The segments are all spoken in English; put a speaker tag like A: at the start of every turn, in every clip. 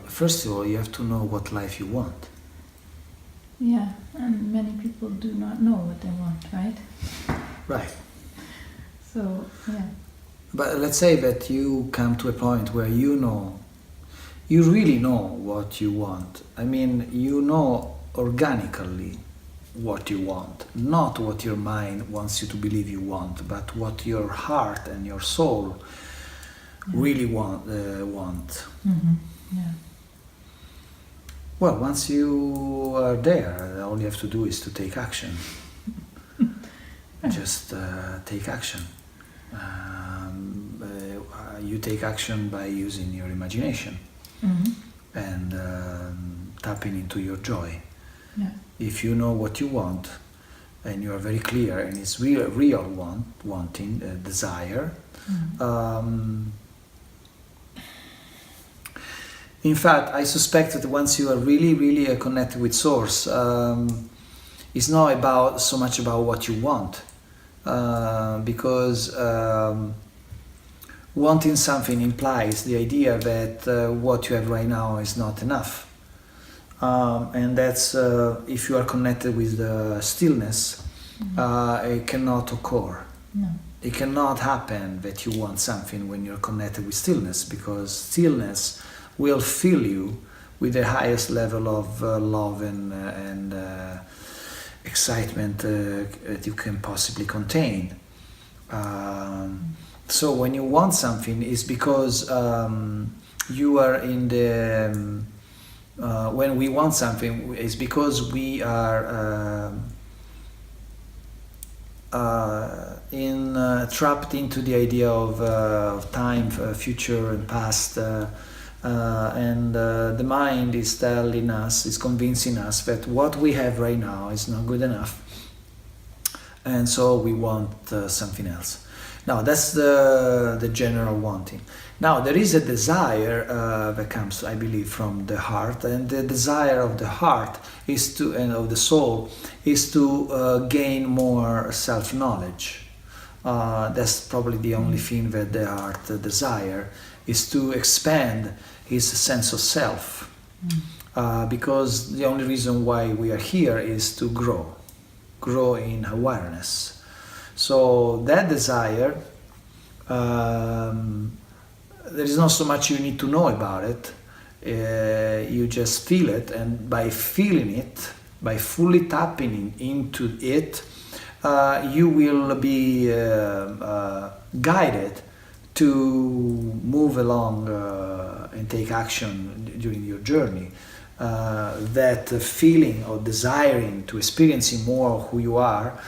A: First of all, you have to know what life you want.
B: Yeah, and many people do not know what they want, right?
A: Right.
B: So, yeah.
A: But let's say that you come to a point where you really know what you want. I mean, you know organically what you want, not what your mind wants you to believe you want, but what your heart and your soul really want.
B: Mm-hmm. Yeah.
A: Well, once you are there, all you have to do is to take action. Just take action. You take action by using your imagination and tapping into your joy.
B: Yeah.
A: If you know what you want and you are very clear and it's real wanting, desire, in fact, I suspect that once you are really connected with Source, it's not so much about what you want, because wanting something implies the idea that what you have right now is not enough, and that's if you are connected with the stillness, it cannot occur.
B: No.
A: It cannot happen that you want something when you're connected with stillness, because stillness will fill you with the highest level of love and excitement that you can possibly contain. So when you want something, it's because you are in the... when we want something, it's because we are trapped into the idea of time, future and past, and the mind is telling us, is convincing us that what we have right now is not good enough, and so we want something else. Now that's the general wanting. Now there is a desire that comes, I believe, from the heart, and the desire of the heart is to, and of the soul, is to gain more self-knowledge. That's probably the only thing that the heart desire, is to expand his sense of self, because the only reason why we are here is to grow in awareness. So that desire, there is not so much you need to know about it, you just feel it, and by feeling it, by fully tapping into it, you will be guided to move along and take action during your journey. That feeling of desiring to experiencing more of who you are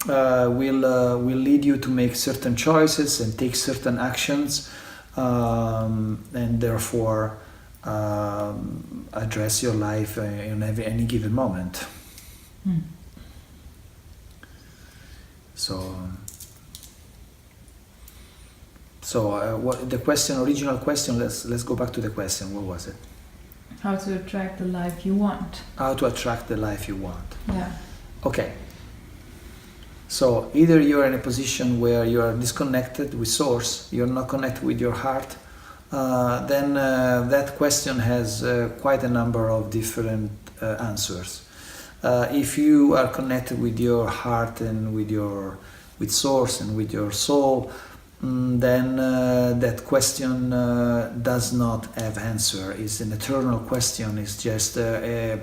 A: will lead you to make certain choices and take certain actions, and therefore address your life in any given moment. So what the original question, let's go back to the question. What was it?
B: How to attract the life you want.
A: How to attract the life you want.
B: Yeah.
A: Okay. So either you're in a position where you are disconnected with Source, you're not connected with your heart, then that question has quite a number of different answers. If you are connected with your heart and with Source and with your soul, then that question does not have answer. It's an eternal question. It's just a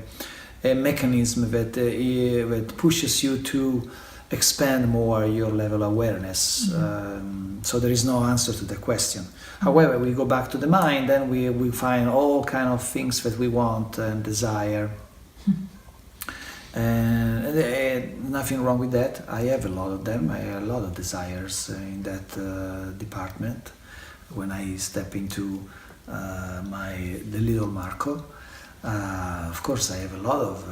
A: mechanism that pushes you to expand more your level of awareness. So there is no answer to the question. However, we go back to the mind, then we find all kind of things that we want and desire. And nothing wrong with that. I have a lot of them. I have a lot of desires in that department. When I step into the little Marco, Of course, I have a lot of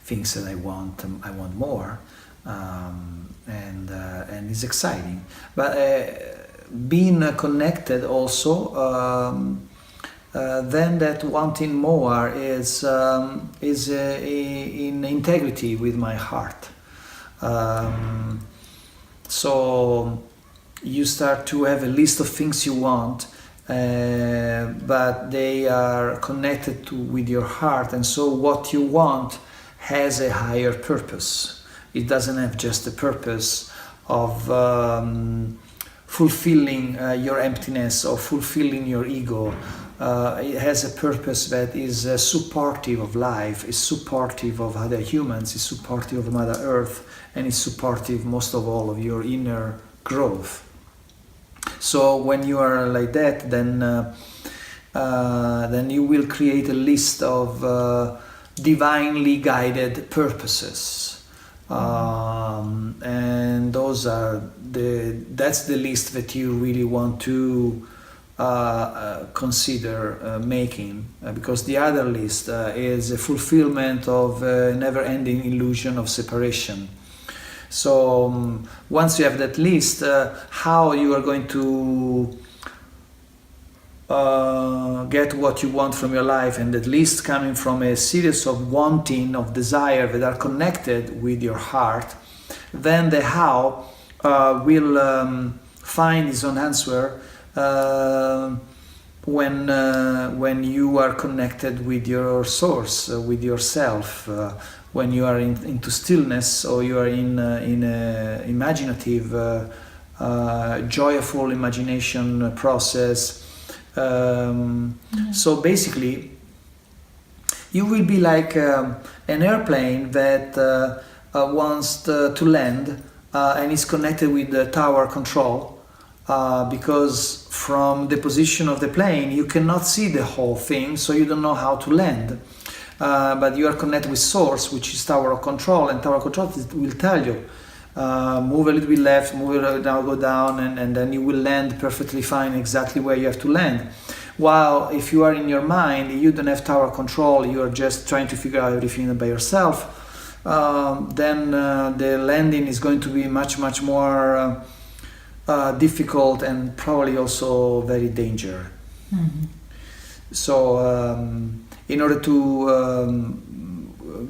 A: things that I want. I want more, and it's exciting. But being connected also, then that wanting more is in integrity with my heart. So you start to have a list of things you want, but they are connected with your heart, and so what you want has a higher purpose. It doesn't have just the purpose of fulfilling your emptiness or fulfilling your ego. It has a purpose that is supportive of life, is supportive of other humans, is supportive of Mother Earth, and is supportive most of all of your inner growth. So when you are like that, then you will create a list of divinely guided purposes, and that's the list that you really want to consider making, because the other list is a fulfillment of a never-ending illusion of separation. So once you have that list, how you are going to get what you want from your life, and that list coming from a series of wanting, of desire that are connected with your heart, then the how will find its own answer when you are connected with your source, with yourself. When you are into stillness, or you are in a imaginative, joyful imagination process. So basically, you will be like an airplane that wants to land and is connected with the tower control, because from the position of the plane you cannot see the whole thing, so you don't know how to land. But you are connected with source, which is tower of control, and tower of control will tell you, move a little bit left, move it down, go down, and then you will land perfectly fine exactly where you have to land. While if you are in your mind, you don't have tower control, you are just trying to figure out everything by yourself, then the landing is going to be much more difficult, and probably also very dangerous.
B: Mm-hmm.
A: So in order to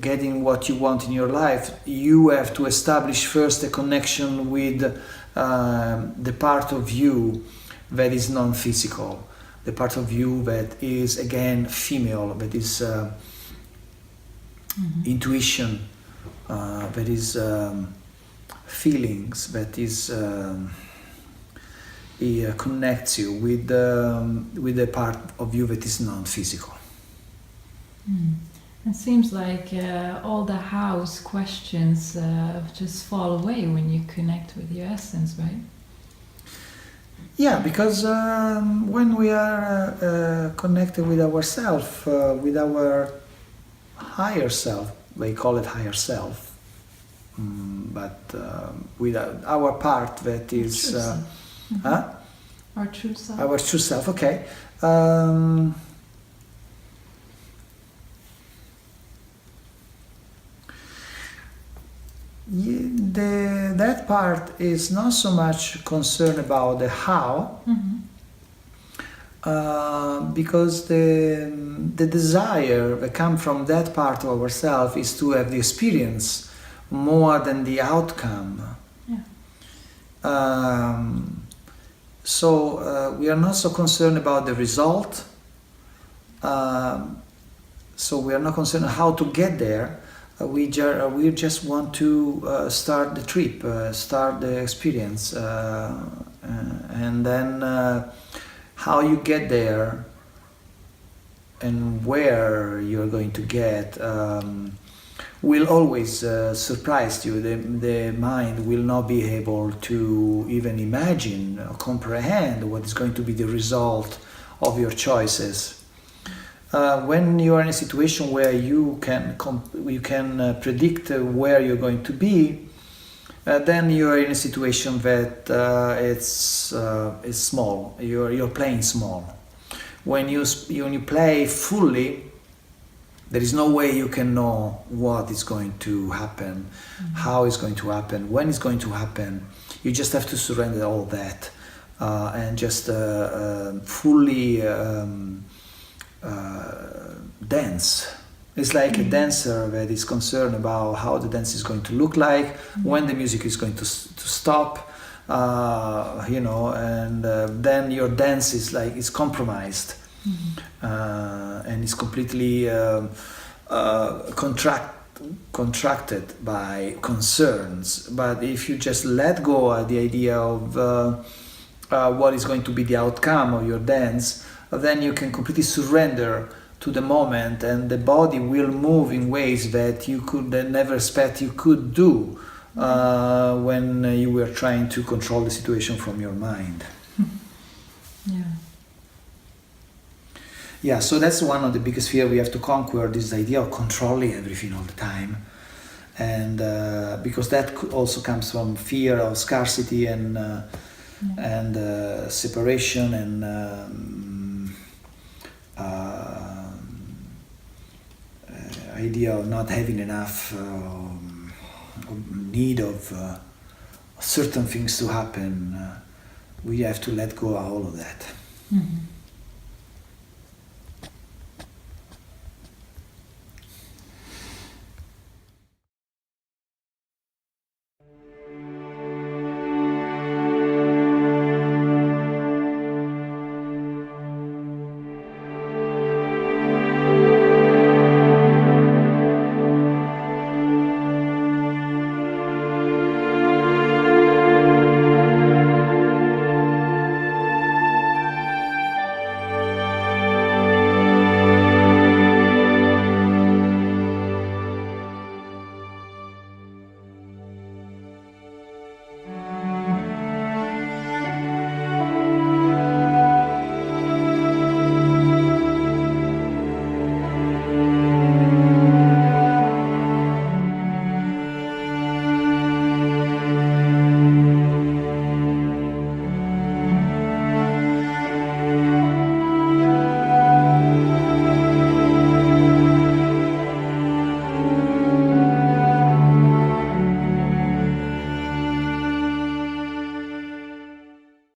A: getting what you want in your life, you have to establish first a connection with the part of you that is non-physical, the part of you that is again female, that is intuition, that is feelings, that is it connects you with the part of you that is non-physical.
B: It seems like all the house questions just fall away when you connect with your essence, right?
A: Yeah, because when we are connected with ourself, with our higher self, they call it higher self, but with our part that is
B: Our true self.
A: Our true self, okay. That part is not so much concerned about the how, because the desire that comes from that part of ourselves is to have the experience more than the outcome.
B: Yeah.
A: So we are not so concerned about the result. So we are not concerned how to get there. We just want to start the trip, start the experience, and then how you get there and where you're going to get will always surprise you. The mind will not be able to even imagine or comprehend what is going to be the result of your choices. When you are in a situation where you can predict where you're going to be, then you are in a situation that it's small. You're playing small. When you play fully, There is no way you can know what is going to happen, how it's going to happen, when it's going to happen. You just have to surrender all that and just fully dance. It's like a dancer that is concerned about how the dance is going to look like, when the music is going to stop, and then your dance is like it's compromised and it's completely contracted by concerns. But if you just let go of the idea of what is going to be the outcome of your dance, then you can completely surrender to the moment, and the body will move in ways that you could never expect you could do when you were trying to control the situation from your mind. Yeah, so that's one of the biggest fears we have to conquer, this idea of controlling everything all the time. And because that also comes from fear of scarcity and separation and idea of not having enough, need of certain things to happen. We have to let go of all of that.
B: Mm-hmm.